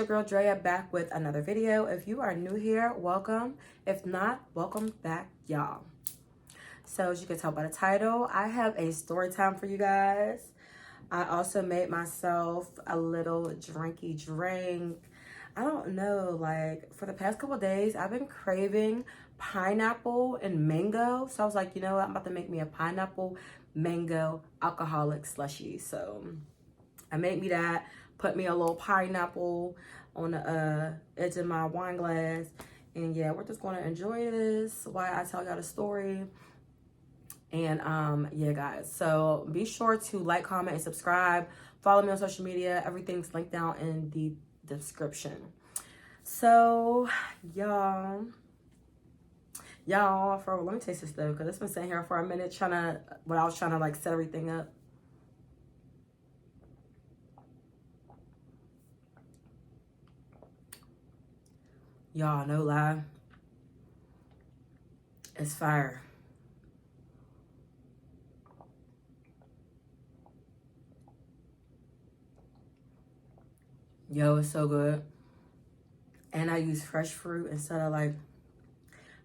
your girl Drea back with another video. If you are new here, welcome. If not, welcome back, y'all. So as you can tell by the title, I have a story time for you guys. I also made myself a little drinky drink. I don't know, like for the past couple of days, I've been craving pineapple and mango. So I was like, you know what? I'm about to make me a pineapple mango alcoholic slushy. So I made me that, put me a little pineapple on the edge of my wine glass. And yeah, we're just gonna enjoy this while I tell y'all the story. And yeah, guys, so be sure to like, comment, and subscribe. Follow me on social media. Everything's linked down in the description. So y'all, let me taste this though, because it's been sitting here for a minute when I was trying to like set everything up. Y'all, no lie, it's fire. Yo, it's so good. And I use fresh fruit instead of like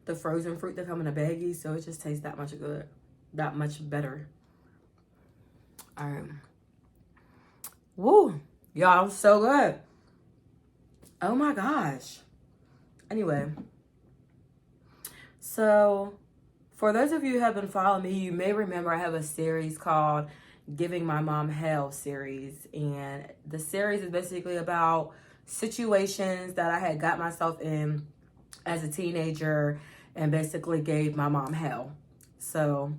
the frozen fruit that come in a baggie, so it just tastes that much good, that much better. All right. Woo, y'all, so good. Oh my gosh. Anyway, so for those of you who have been following me, you may remember I have a series called Giving My Mom Hell series. And the series is basically about situations that I had got myself in as a teenager and basically gave my mom hell. So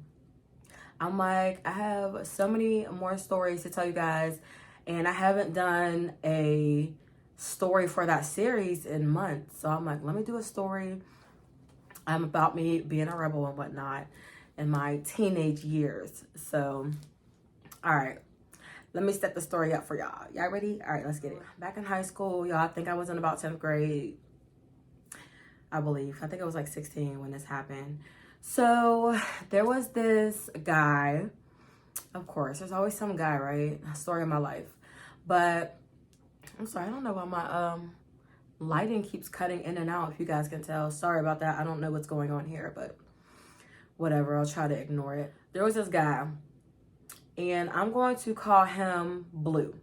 I'm like, I have so many more stories to tell you guys, and I haven't done a story for that series in months. So I'm like, let me do a story about me being a rebel and whatnot in my teenage years. So all right, let me set the story up for y'all. Y'all ready? All right, let's get it. Back in high school, y'all, I think I was in about 10th grade, I believe. I think I was like 16 when this happened. So there was this guy. Of course, there's always some guy, right? Story of my life. But I'm sorry, I don't know why my lighting keeps cutting in and out, if you guys can tell. Sorry about that. I don't know what's going on here, but whatever. I'll try to ignore it. There was this guy, and I'm going to call him Blue.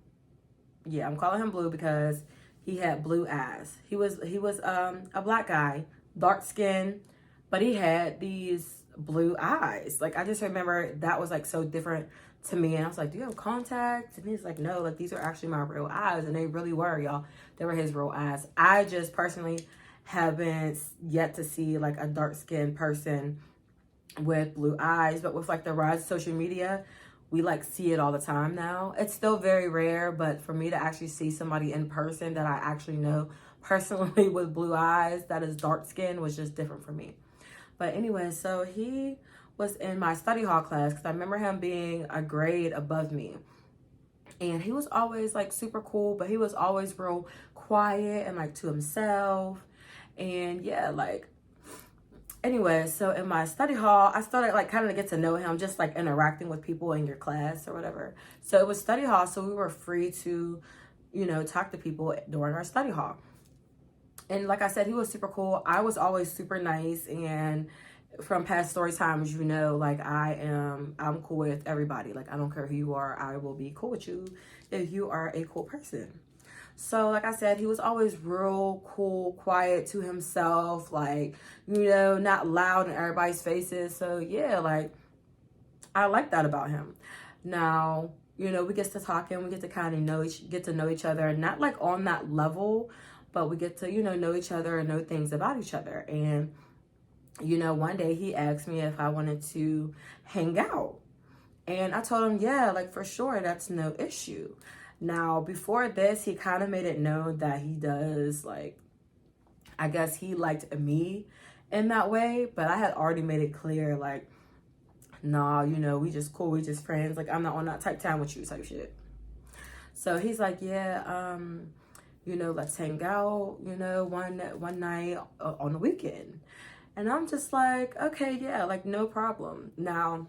Yeah, I'm calling him Blue because he had blue eyes. He was a black guy, dark skin, but he had these blue eyes. Like, I just remember that was like so different to me. And I was like, do you have contacts? And he's like, no, like these are actually my real eyes. And they really were, y'all. They were his real eyes. I just personally haven't yet to see like a dark skinned person with blue eyes. But with like the rise of social media, we like see it all the time now. It's still very rare, but for me to actually see somebody in person that I actually know personally with blue eyes that is dark skin was just different for me. But anyway, so he was in my study hall class because I remember him being a grade above me. And he was always like super cool, but he was always real quiet and like to himself. And yeah, like, anyway, so in my study hall, I started like kind of get to know him, just like interacting with people in your class or whatever. So it was study hall, so we were free to, you know, talk to people during our study hall. And like I said, he was super cool. I was always super nice, and from past story times, you know, like I'm cool with everybody. Like, I don't care who you are, I will be cool with you if you are a cool person. So like I said, he was always real cool, quiet to himself, like, you know, not loud in everybody's faces. So yeah, like, I like that about him. Now, you know, we get to talking, we get to kind of get to know each other, not like on that level, but we get to, you know each other and know things about each other. And, you know, one day he asked me if I wanted to hang out. And I told him, yeah, like for sure, that's no issue. Now, before this, he kind of made it known that he does, like, I guess he liked me in that way, but I had already made it clear, like, nah, you know, we just cool, we just friends. Like, I'm not on that type time with you type shit. So he's like, yeah, you know, let's hang out, you know, one night on the weekend. And I'm just like, okay, yeah, like no problem. Now,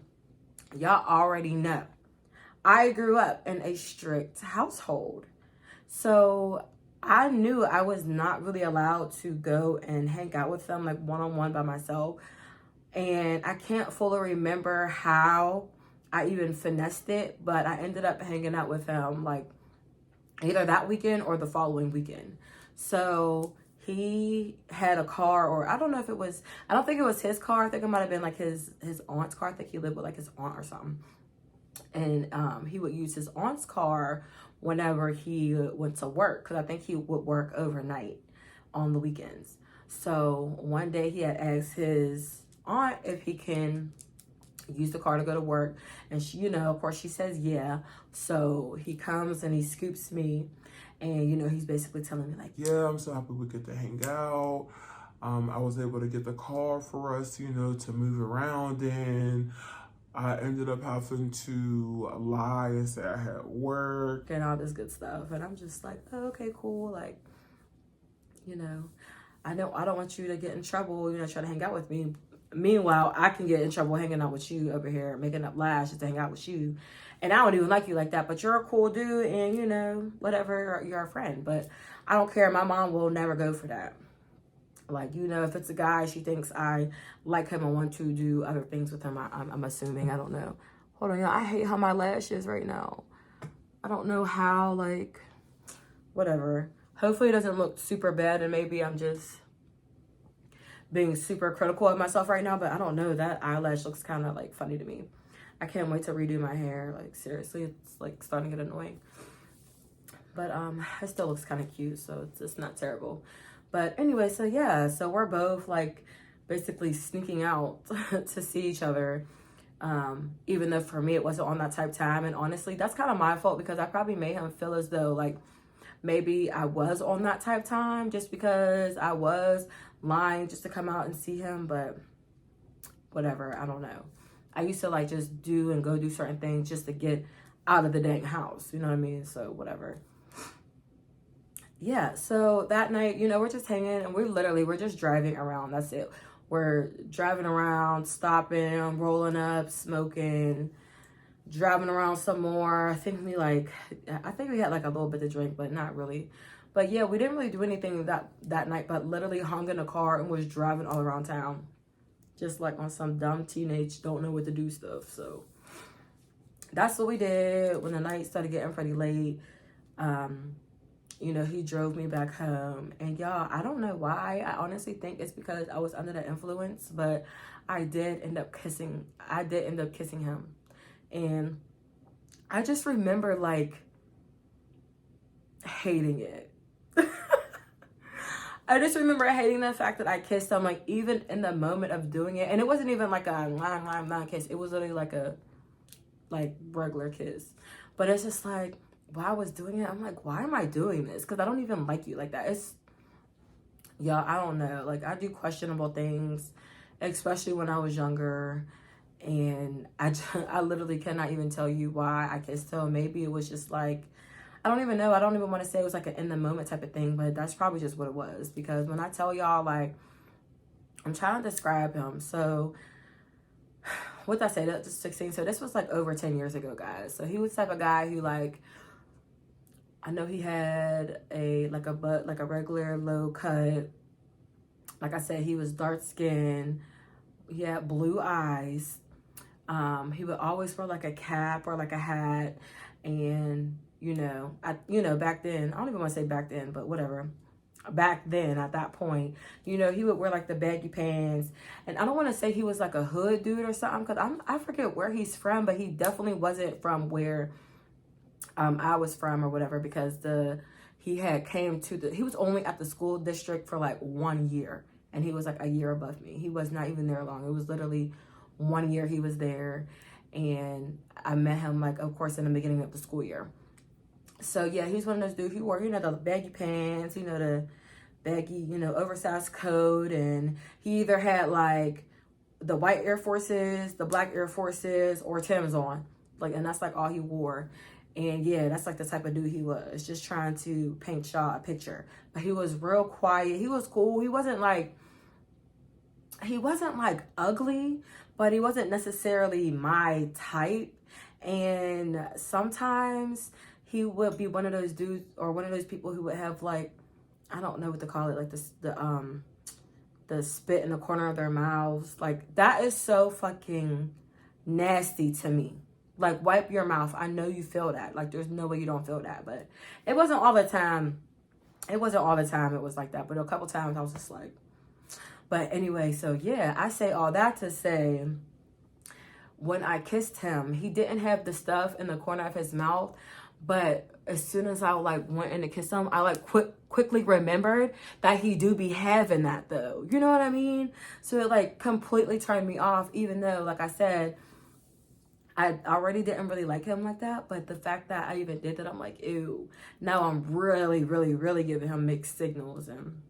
y'all already know, I grew up in a strict household. So I knew I was not really allowed to go and hang out with them like one-on-one by myself. And I can't fully remember how I even finessed it, but I ended up hanging out with him like either that weekend or the following weekend. So he had a car, or I don't know if it was, I don't think it was his car. I think it might have been like his aunt's car. I think he lived with like his aunt or something. And he would use his aunt's car whenever he went to work, because I think he would work overnight on the weekends. So one day he had asked his aunt if he can use the car to go to work, and she, you know, of course she says yeah. So he comes and he scoops me, and you know, he's basically telling me like, yeah, I'm so happy we get to hang out. I was able to get the car for us, you know, to move around in. I ended up having to lie and say I had work and all this good stuff. And I'm just like, oh, okay, cool. Like, you know, I don't want you to get in trouble, you know, trying to hang out with me. Meanwhile, I can get in trouble hanging out with you over here, making up lies just to hang out with you. And I don't even like you like that, but you're a cool dude and, you know, whatever, you're a friend. But I don't care. My mom will never go for that. Like, you know, if it's a guy, she thinks I like him and want to do other things with him. I'm assuming. I don't know. Hold on, y'all. I hate how my lash is right now. I don't know how, like, whatever. Hopefully it doesn't look super bad, and maybe I'm just being super critical of myself right now, but I don't know. That eyelash looks kind of, like, funny to me. I can't wait to redo my hair. Like, seriously, it's, like, starting to get annoying. But it still looks kind of cute, so it's not terrible. But anyway, so yeah, so we're both like basically sneaking out to see each other. Even though for me it wasn't on that type time. And honestly, that's kind of my fault, because I probably made him feel as though like maybe I was on that type time just because I was lying just to come out and see him. But whatever, I don't know. I used to like just do and go do certain things just to get out of the dang house. You know what I mean? So whatever. Yeah, so that night, you know, we're just hanging, and we're just driving around. That's it. We're driving around, stopping, rolling up, smoking, driving around some more. I think we had like a little bit to drink, but not really. But yeah, we didn't really do anything that night, but literally hung in a car and was driving all around town. Just like on some dumb teenage don't know what to do stuff. So that's what we did when the night started getting pretty late. You know, he drove me back home. And y'all, I don't know why. I honestly think it's because I was under the influence, but I did end up kissing him. And I just remember like hating it. I just remember hating the fact that I kissed him, like even in the moment of doing it. And it wasn't even like a kiss. It was literally like a regular kiss. But it's just like, while I was doing it, I'm like, why am I doing this? Because I don't even like you like that. Y'all, I don't know. Like, I do questionable things, especially when I was younger. And I literally cannot even tell you why I kissed him. Maybe it was just like, I don't even know. I don't even want to say it was like an in the moment type of thing, but that's probably just what it was. Because when I tell y'all, like, I'm trying to describe him. So what did I say? That's 16. So this was like over 10 years ago, guys. So he was the type of guy who like, I know he had a regular low cut. Like I said, he was dark skinned. He had blue eyes. He would always wear like a cap or like a hat. And, you know, back then, I don't even want to say back then, but whatever. Back then, at that point, you know, he would wear like the baggy pants. And I don't want to say he was like a hood dude or something, because I forget where he's from, but he definitely wasn't from where I was from or whatever, because he was only at the school district for like 1 year, and he was like a year above me. He was not even there long. It was literally 1 year he was there, and I met him like, of course, in the beginning of the school year. So yeah, he's one of those dudes. He wore, you know, the baggy pants, you know, the baggy, you know, oversized coat, and he either had like the white Air Forces, the black Air Forces, or Tim's on, like, and that's like all he wore. And yeah, that's like the type of dude he was, just trying to paint y'all a picture. But he was real quiet. He was cool. He wasn't like ugly, but he wasn't necessarily my type. And sometimes he would be one of those dudes or one of those people who would have like, I don't know what to call it, like the spit in the corner of their mouths. Like, that is so fucking nasty to me. Like, wipe your mouth. I know you feel that. Like, there's no way you don't feel that. But it wasn't all the time. It wasn't all the time it was like that. But a couple times I was just like, but anyway, so yeah, I say all that to say, when I kissed him, he didn't have the stuff in the corner of his mouth. But as soon as I like went in to kiss him, I like quickly remembered that he do be having that though. You know what I mean? So it like completely turned me off, even though, like I said, I already didn't really like him like that. But the fact that I even did that, I'm like, ew. Now I'm really, really, really giving him mixed signals. And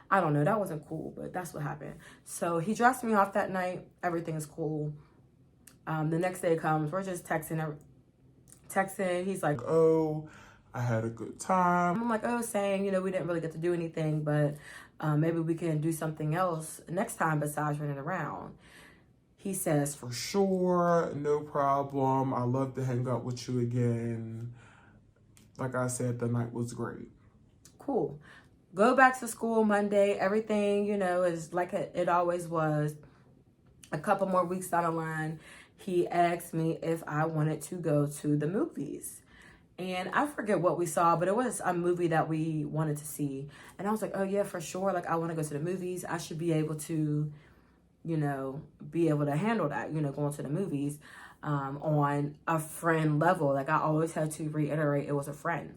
I don't know, that wasn't cool, but that's what happened. So he drops me off that night. Everything's cool. The next day comes, we're just texting. He's like, oh, I had a good time. I'm like, oh, saying, you know, we didn't really get to do anything, but maybe we can do something else next time besides running around. He says, for sure, no problem. I love to hang out with you again. Like I said, the night was great. Cool. Go back to school Monday. Everything, you know, is like it always was. A couple more weeks down the line, he asked me if I wanted to go to the movies. And I forget what we saw, but it was a movie that we wanted to see. And I was like, oh yeah, for sure. Like, I want to go to the movies. I should be able to, you know, be able to handle that, you know, going to the movies on a friend level. Like, I always had to reiterate it was a friend.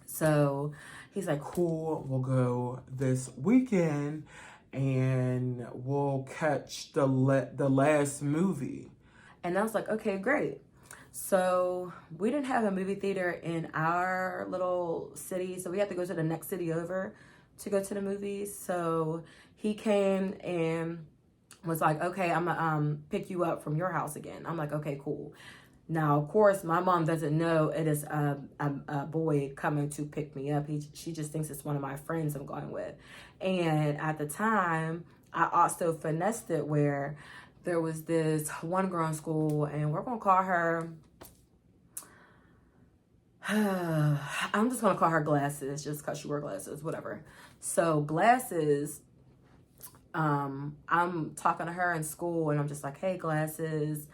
So he's like, cool, we'll go this weekend and we'll catch the last movie. And I was like, okay, great. So we didn't have a movie theater in our little city, so we had to go to the next city over to go to the movies. So he came and was like, okay, I'm gonna pick you up from your house again. I'm like, okay, cool. Now, of course, my mom doesn't know it is a boy coming to pick me up. She just thinks it's one of my friends I'm going with. And at the time, I also finessed it where there was this one girl in school, and we're going to call her, I'm just going to call her Glasses, just because she wore glasses, whatever. So Glasses, I'm talking to her in school, and I'm just like, hey, Glasses,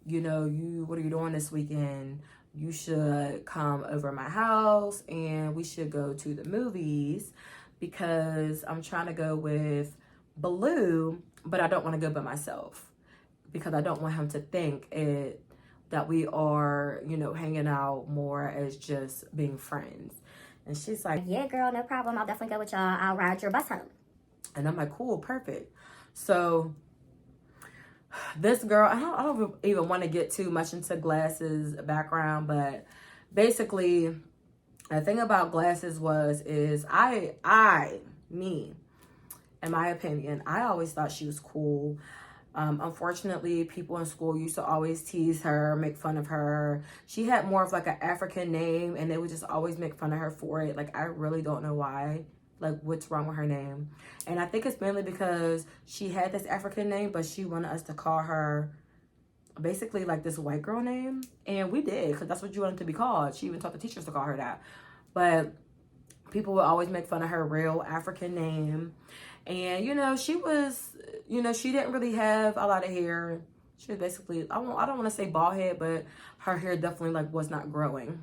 you know, what are you doing this weekend? You should come over my house and we should go to the movies because I'm trying to go with Baloo, but I don't want to go by myself because I don't want him to think that we are, you know, hanging out more as just being friends. And she's like, yeah, girl, no problem. I'll definitely go with y'all. I'll ride your bus home. And I'm like, cool, perfect. So this girl, I don't even want to get too much into Glasses' background, but basically, the thing about Glasses is me, in my opinion, I always thought she was cool. Unfortunately, people in school used to always tease her, make fun of her. She had more of like an African name, and they would just always make fun of her for it. Like, I really don't know why. Like, what's wrong with her name? And I think it's mainly because she had this African name, but she wanted us to call her basically like this white girl name. And we did, because that's what you wanted to be called. She even taught the teachers to call her that. But people would always make fun of her real African name. And, you know, she was, you know, she didn't really have a lot of hair. She was basically, I don't want to say bald head, but her hair definitely like was not growing.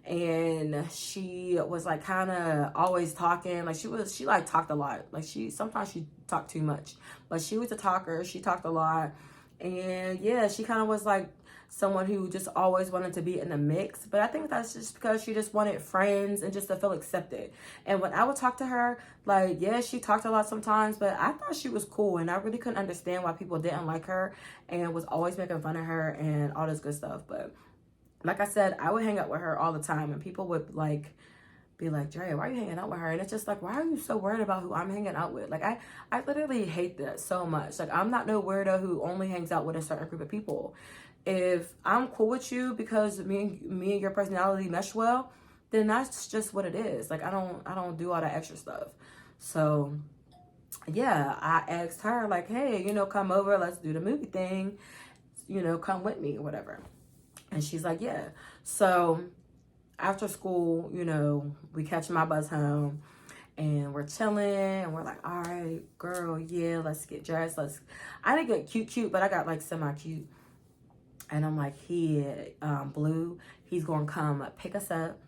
And she was like kind of always talking. Like, she like talked a lot. Like, sometimes she talked too much, but she was a talker. She talked a lot. And yeah, she kind of was like someone who just always wanted to be in the mix. But I think that's just because she just wanted friends and just to feel accepted. And when I would talk to her, like, yeah, she talked a lot sometimes, but I thought she was cool. And I really couldn't understand why people didn't like her and was always making fun of her and all this good stuff. But like I said, I would hang out with her all the time, and people would like be like, Dre, why are you hanging out with her? And it's just like, why are you so worried about who I'm hanging out with? Like, I literally hate that so much. Like, I'm not no weirdo who only hangs out with a certain group of people. If I'm cool with you because me and your personality mesh well, then that's just what it is. Like, I don't do all that extra stuff. So yeah, I asked her like, hey, you know, come over, let's do the movie thing, you know, come with me or whatever. And she's like, yeah. So after school, you know, we catch my bus home and we're chilling and we're like, all right, girl, yeah, let's get dressed. I didn't get cute, but I got like semi-cute. And I'm like, Blue, he's going to come pick us up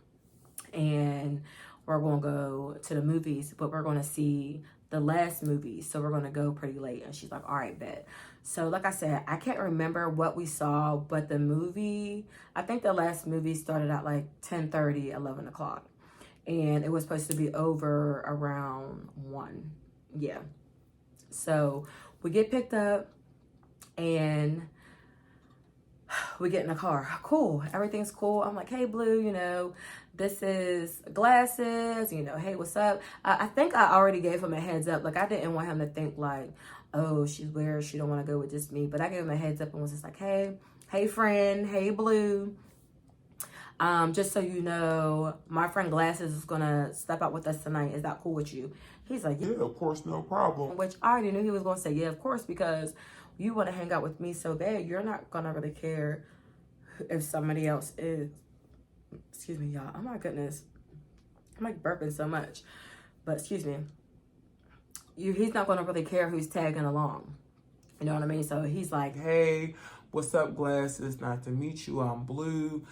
and we're going to go to the movies, but we're going to see the last movie. So we're going to go pretty late. And she's like, all right, bet. So like I said, I can't remember what we saw, but the movie, I think the last movie started at like 10:30, 11 o'clock. And it was supposed to be over around 1. Yeah. So we get picked up and we get in the car. Cool. Everything's cool. I'm like, hey, Blue, you know, this is glasses. You know, hey, what's up? I think I already gave him a heads up. Like, I didn't want him to think like, oh, she's weird. She don't want to go with just me. But I gave him a heads up and was just like, hey friend. Hey, Blue. Just so you know, my friend Glasses is going to step out with us tonight. Is that cool with you? He's like, Yeah, of course, no problem. which I already knew he was going to say, yeah, of course, because you want to hang out with me so bad, you're not going to really care if somebody else is. Excuse me, y'all. Oh, my goodness. I'm like burping so much. But excuse me. He's not going to really care who's tagging along. You know what I mean? So he's like, Hey, what's up, Glasses? Nice to meet you. I'm Blue.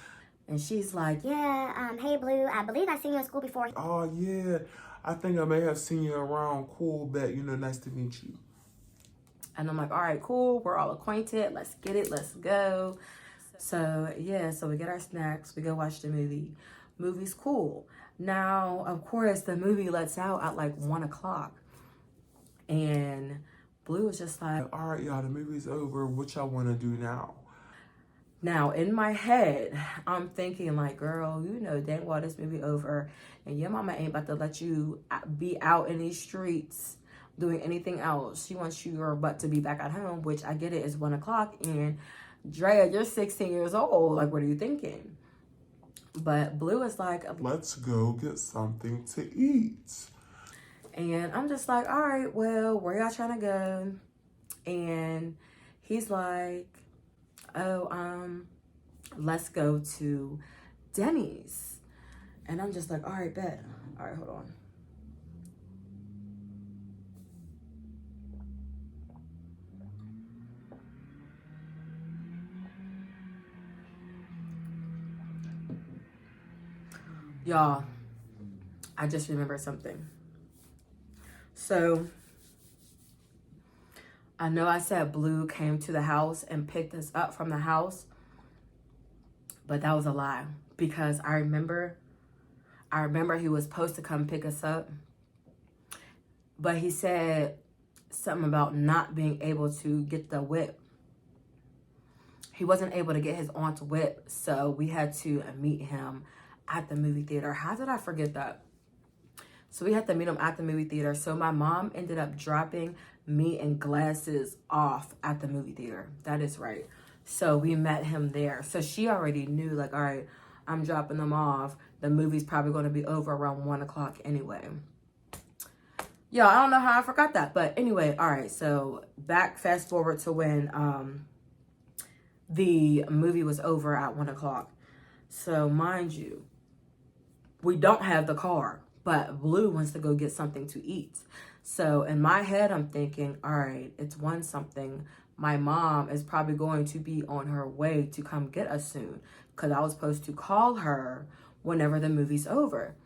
and she's like, Yeah, hey, Blue. I believe I've seen you in school before. Oh, yeah. I think I may have seen you around. Cool, bet. You know, nice to meet you. and I'm like, all right, cool. We're all acquainted. Let's get it. Let's go. So, yeah, so we get our snacks. We go watch the movie. Movie's cool. Now, of course, the movie lets out at like 1 o'clock. And Blue was just like, All right, y'all, the movie's over. What y'all want to do now? now in my head, I'm thinking like, girl, you know dang well this movie over. And your mama ain't about to let you be out in these streets doing anything else. She wants your butt to be back at home, which I get it is 1 o'clock. And Drea, you're 16 years old. Like, what are you thinking? But Blue is like, Let's go get something to eat. and I'm just like, all right, well, where y'all trying to go? And he's like, oh, let's go to Denny's. And I'm just like, all right, bet. All right, hold on. Y'all, I just remembered something. So, I know I said Blue came to the house and picked us up from the house, but that was a lie because I remember he was supposed to come pick us up, but he said something about not being able to get the whip. He wasn't able to get his aunt's whip, so we had to meet him at the movie theater. How did I forget that? So we had to meet him at the movie theater. So my mom ended up dropping me and Glasses off at the movie theater. That is right. So we met him there. So she already knew, like, all right, I'm dropping them off. The movie's probably going to be over around 1 o'clock anyway. Yeah, I don't know how I forgot that. But anyway, all right. So fast forward to when the movie was over at 1 o'clock. So mind you, we don't have the car, but Blue wants to go get something to eat. So in my head, I'm thinking, all right, it's 1 something. My mom is probably going to be on her way to come get us soon because I was supposed to call her whenever the movie's over.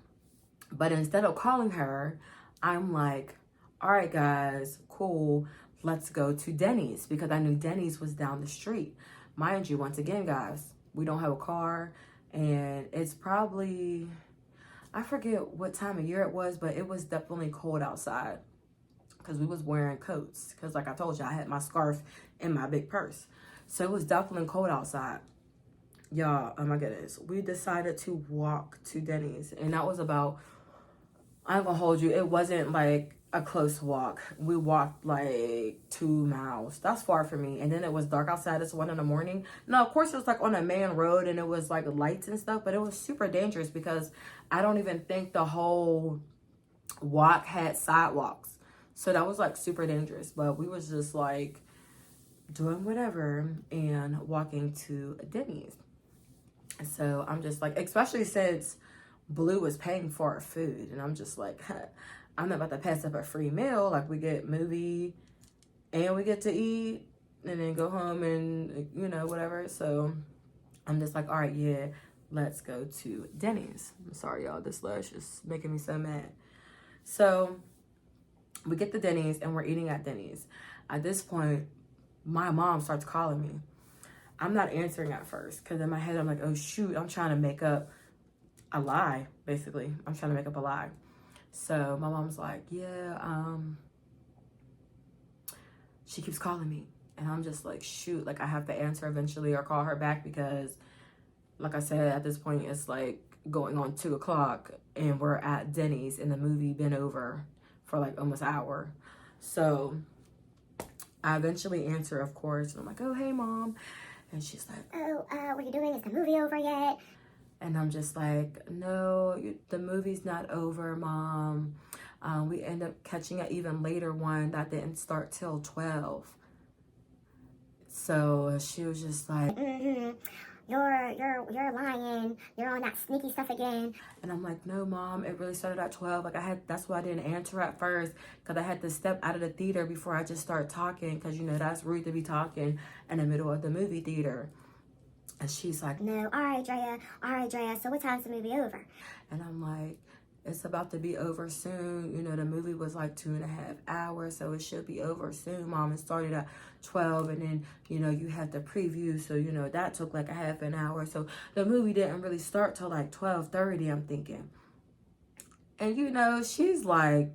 But instead of calling her, I'm like, all right, guys, cool. Let's go to Denny's because I knew Denny's was down the street. Mind you, once again, guys, we don't have a car and it's probably, I forget what time of year it was, but it was definitely cold outside because we was wearing coats. Because like I told you, I had my scarf in my big purse. So it was definitely cold outside. Y'all, oh my goodness. We decided to walk to Denny's. And that was about, I'm going to hold you, it wasn't like a close walk. We walked like 2 miles. That's far for me. And then it was dark outside. It's 1 a.m. No, of course it was like on a main road and it was like lights and stuff, but it was super dangerous because I don't even think the whole walk had sidewalks. So that was like super dangerous, but we was just like doing whatever and walking to Denny's. So I'm just like, especially since Blue was paying for our food, and I'm just like, I'm not about to pass up a free meal. Like, we get movie and we get to eat and then go home and, you know, whatever. So I'm just like, all right, yeah, let's go to Denny's. I'm sorry, y'all, this lush is making me so mad. So we get to Denny's and we're eating at Denny's. At this point, my mom starts calling me. I'm not answering at first because in my head, I'm like, oh, shoot, I'm trying to make up a lie, basically. I'm trying to make up a lie. So my mom's like, yeah, she keeps calling me. And I'm just like, shoot, like I have to answer eventually or call her back because, like I said, at this point, it's like going on 2 o'clock and we're at Denny's and the movie been over for like almost an hour. So I eventually answer, of course. And I'm like, oh, hey, Mom. And she's like, Oh, what are you doing? Is the movie over yet? and I'm just like, no, the movie's not over, Mom. We end up catching an even later one that didn't start till 12. So she was just like, You're lying. You're on that sneaky stuff again. and I'm like, no, Mom, it really started at 12. Like that's why I didn't answer at first, because I had to step out of the theater before I just start talking, because, you know, that's rude to be talking in the middle of the movie theater. And she's like, No, all right, Drea. So what time's the movie over? and I'm like, it's about to be over soon. You know, the movie was like 2.5 hours, so it should be over soon, Mom. It started at 12, and then, you know, you had the preview, so, you know, that took like a half an hour. So the movie didn't really start till like 12:30, I'm thinking. And, you know, she's like,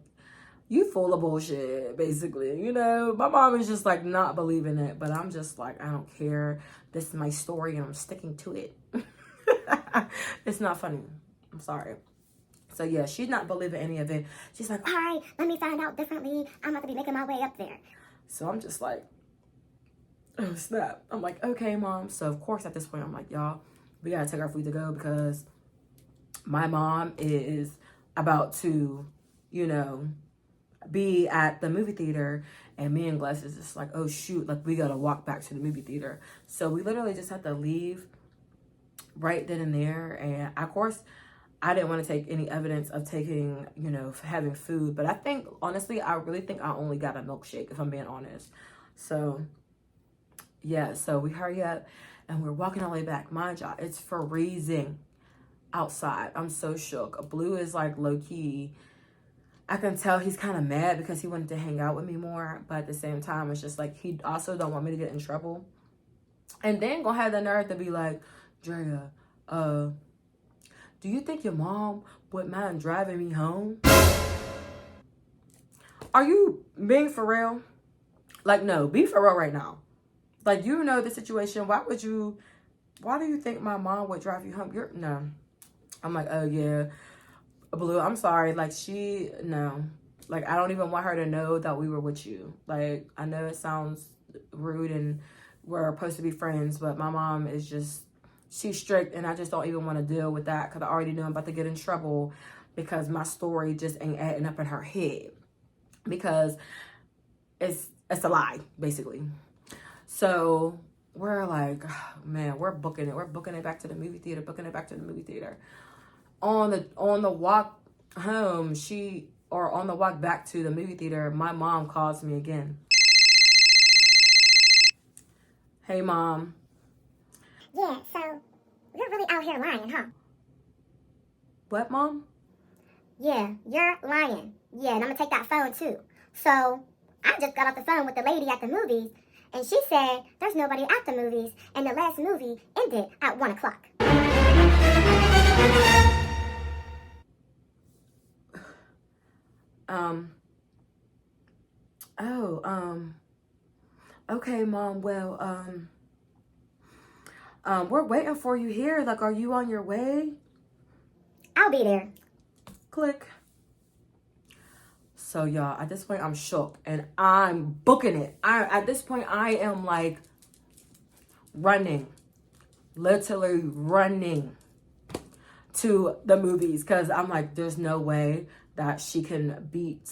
you full of bullshit, basically. You know, my mom is just like not believing it, but I'm just like, I don't care. This is my story and I'm sticking to it. It's not funny. I'm sorry. So yeah, she's not believing any of it. She's like, All right, let me find out differently. I'm about to be making my way up there. so I'm just like, oh snap. I'm like, okay, Mom. So of course at this point, I'm like, y'all, we gotta take our food to go because my mom is about to, you know, be at the movie theater, and me and Glass is just like, oh shoot, like we gotta walk back to the movie theater. So we literally just had to leave right then and there. And of course, I didn't want to take any evidence of taking, you know, having food. But I think, honestly, I really think I only got a milkshake, if I'm being honest. So, yeah, so we hurry up and we're walking all the way back. Mind y'all, it's freezing outside. I'm so shook. Blue is like low-key. I can tell he's kind of mad because he wanted to hang out with me more. But at the same time, it's just like he also don't want me to get in trouble. And then gonna have the nerve to be like, Drea, do you think your mom would mind driving me home? Are you being for real? Like, no, be for real right now. Like, you know the situation. Why do you think my mom would drive you home? No. I'm like, oh yeah, Blue, I'm sorry. Like, no. Like, I don't even want her to know that we were with you. Like, I know it sounds rude and we're supposed to be friends, but my mom is just, she's strict, and I just don't even want to deal with that because I already know I'm about to get in trouble because my story just ain't adding up in her head because it's a lie, basically. So we're like, oh, man, we're booking it. We're booking it back to the movie theater, On the walk home, on the walk back to the movie theater, my mom calls me again. Hey, Mom. Yeah, so you're really out here lying, huh? What, Mom? Yeah, you're lying. Yeah, and I'm gonna take that phone too. So I just got off the phone with the lady at the movies, and she said there's nobody at the movies, and the last movie ended at 1 o'clock. Okay, Mom, well, we're waiting for you here. Like, are you on your way? I'll be there. Click. So, y'all, at this point, I'm shook, and I'm booking it. At this point, I am, like, literally running to the movies, because I'm like, there's no way that she can beat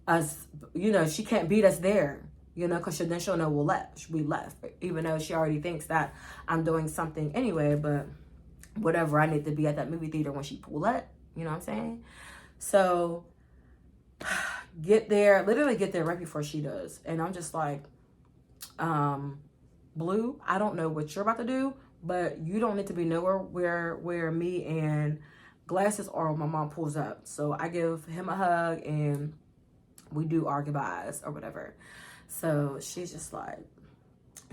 us. You know, she can't beat us there. You know, because then she'll know we left, even though she already thinks that I'm doing something anyway. But whatever I need to be at that movie theater when she pull up. You know what I'm saying? So literally get there right before she does. And I'm just like, Blue, I don't know what you're about to do, but you don't need to be nowhere where me and Glasses are when my mom pulls up. So I give him a hug and we do our goodbyes or whatever. So she's just like,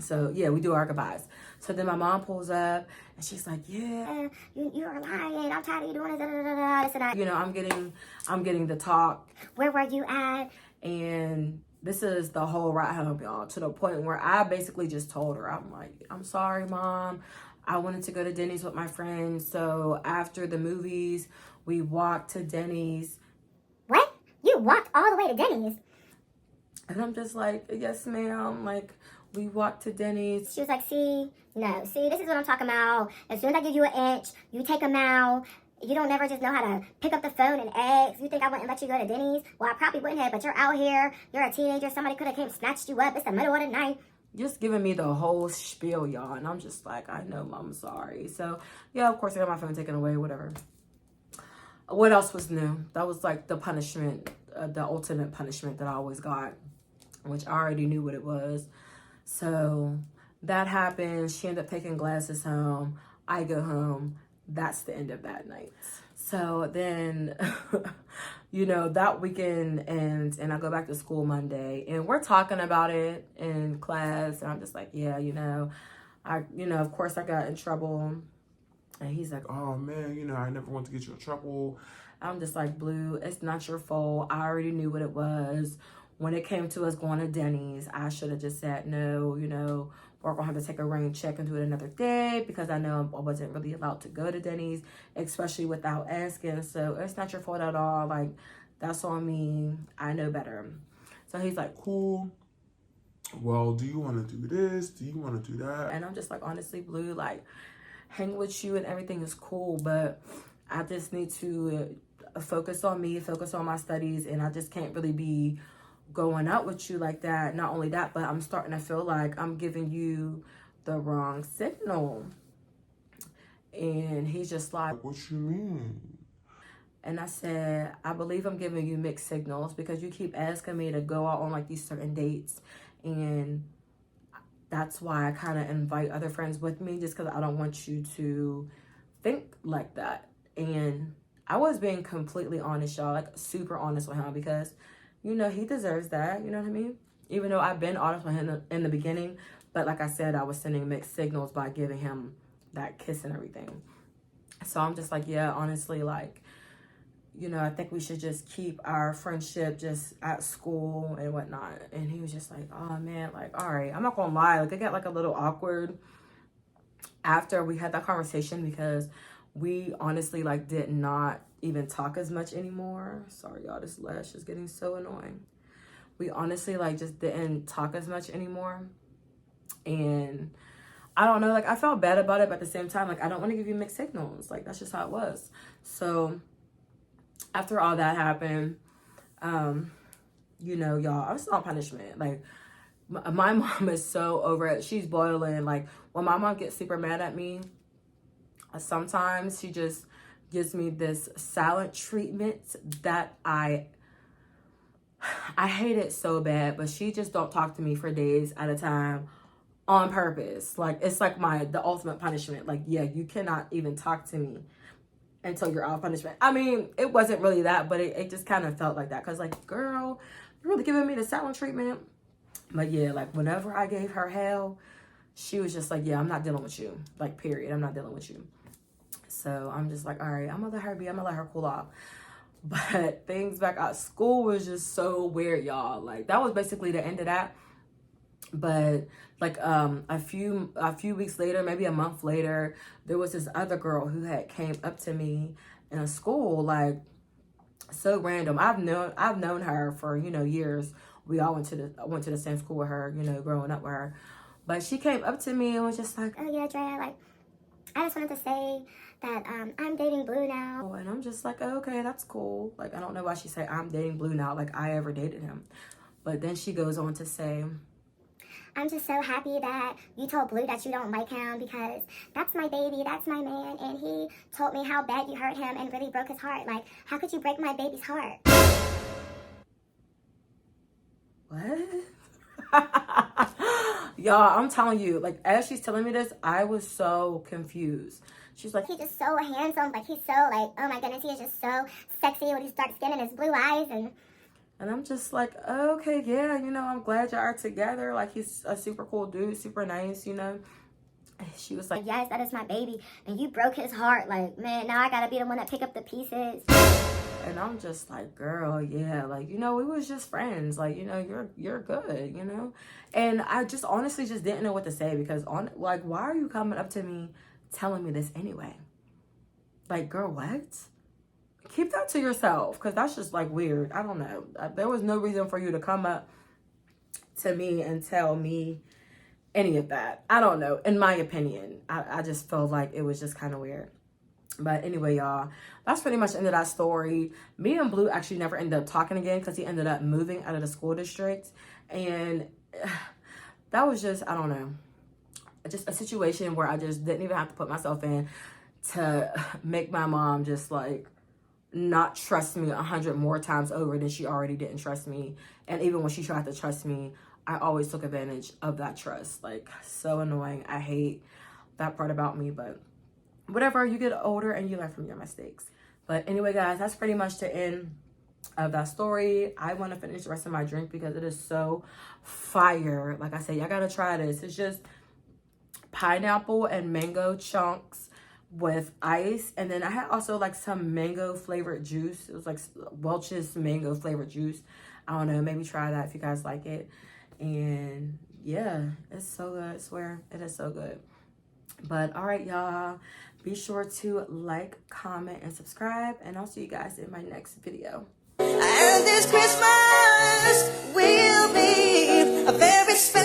so yeah, we do our goodbyes. So then my mom pulls up and she's like, yeah, you're lying. I'm tired of you doing this, this and that. You know, I'm getting the talk. Where were you at? And this is the whole ride home, y'all, to the point where I basically just told her, I'm like, I'm sorry, Mom. I wanted to go to Denny's with my friends. So after the movies, we walked to Denny's. What? You walked all the way to Denny's? And I'm just like, yes, ma'am. Like, we walked to Denny's. She was like, see, this is what I'm talking about. As soon as I give you an inch, you take a mile. You don't never just know how to pick up the phone and ask. You think I wouldn't let you go to Denny's? Well, I probably wouldn't have, but you're out here. You're a teenager. Somebody could have came snatched you up. It's the middle of the night. Just giving me the whole spiel, y'all. And I'm just like, I know, Mom, I'm sorry. So, yeah, of course, I got my phone taken away, whatever. What else was new? That was like the punishment, the ultimate punishment that I always got, which I already knew what it was. So that happened. She ended up taking Glasses home. I go home. That's the end of that night. So then, you know, that weekend ends and I go back to school Monday and we're talking about it in class. And I'm just like, yeah, of course I got in trouble. And he's like, Oh man, I never want to get you in trouble. I'm just like, Blue, it's not your fault. I already knew what it was. When it came to us going to Denny's, I should have just said, no, we're going to have to take a rain check and do it another day because I know I wasn't really allowed to go to Denny's, especially without asking. So it's not your fault at all. Like, that's on me. I know better. So he's like, cool. Well, do you want to do this? Do you want to do that? And I'm just like, honestly, Blue, like, hang with you and everything is cool, but I just need to focus on me, focus on my studies, and I just can't really be going out with you like that. Not only that, but I'm starting to feel like I'm giving you the wrong signal. And he's just like, What you mean? And I said, I believe I'm giving you mixed signals because you keep asking me to go out on like these certain dates, and that's why I kind of invite other friends with me, just because I don't want you to think like that. And I was being completely honest, y'all, like super honest with him, because he deserves that. You know what I mean? Even though I've been honest with him in the beginning, but like I said, I was sending mixed signals by giving him that kiss and everything. So I'm just like, yeah, honestly, like, I think we should just keep our friendship just at school and whatnot. And he was just like, oh man, like, all right, I'm not gonna lie, like it got like a little awkward after we had that conversation, because we honestly like did not even talk as much anymore. Sorry, y'all, this lash is getting so annoying. We honestly like just didn't talk as much anymore. And I don't know, like I felt bad about it, but at the same time, like I don't want to give you mixed signals. Like that's just how it was. So after all that happened, y'all, I was on punishment. Like my mom is so over it. She's boiling. Like when my mom gets super mad at me, sometimes she just gives me this silent treatment that I hate it so bad, but she just don't talk to me for days at a time on purpose. Like it's like the ultimate punishment. Like, yeah, you cannot even talk to me until you're out of punishment. I mean, it wasn't really that, but it just kind of felt like that. Cause like, girl, you're really giving me the silent treatment. But yeah, like whenever I gave her hell, she was just like, yeah, I'm not dealing with you. Like, period. I'm not dealing with you. So I'm just like, all right, I'm gonna let her be. I'm gonna let her cool off. But things back at school was just so weird, y'all. Like that was basically the end of that. But like a few weeks later, maybe a month later, there was this other girl who had came up to me in a school, like so random. I've known her for years. We all went to the same school with her, growing up with her. But she came up to me and was just like, oh yeah, Drea, like I just wanted to say that I'm dating Blue now. And I'm just like, oh, okay, that's cool. Like I don't know why she said I'm dating Blue now, like I ever dated him. But then she goes on to say, I'm just so happy that you told Blue that you don't like him, because that's my baby, that's my man, and he told me how bad you hurt him and really broke his heart. Like, how could you break my baby's heart? What? Y'all, I'm telling you, like, as she's telling me this, I was so confused. She's like, he's just so handsome. Like, he's so, like, oh my goodness, he is just so sexy with his dark skin and his blue eyes. And I'm just like, okay, yeah, you know, I'm glad y'all are together. Like, he's a super cool dude, super nice, you know. She was like, yes, that is my baby, and you broke his heart. Like, man, now I gotta be the one that pick up the pieces. and I'm just like, girl, yeah, like, you know, we was just friends. Like, you know, you're good, you know. And I just honestly just didn't know what to say, because why are you coming up to me telling me this anyway? Like, girl, what? Keep that to yourself, because that's just like weird. I don't know. There was no reason for you to come up to me and tell me any of that. I don't know. In my opinion, I just felt like it was just kind of weird. But anyway, y'all, that's pretty much the end of that story. Me and Blue actually never ended up talking again, because he ended up moving out of the school district. And that was just, I don't know, just a situation where I just didn't even have to put myself in to make my mom just like not trust me 100 more times over than she already didn't trust me. And even when she tried to trust me, I always took advantage of that trust. Like, so annoying. I hate that part about me, but whatever, you get older and you learn from your mistakes. But anyway, guys, that's pretty much the end of that story. I want to finish the rest of my drink because it is so fire. Like I said, y'all gotta try this. It's just pineapple and mango chunks with ice, and then I had also like some mango flavored juice. It was like Welch's mango flavored juice. I don't know, maybe try that if you guys like it. And yeah, it's so good. I swear, it is so good. But all right, y'all, be sure to like, comment, and subscribe, and I'll see you guys in my next video. And this Christmas will be a very special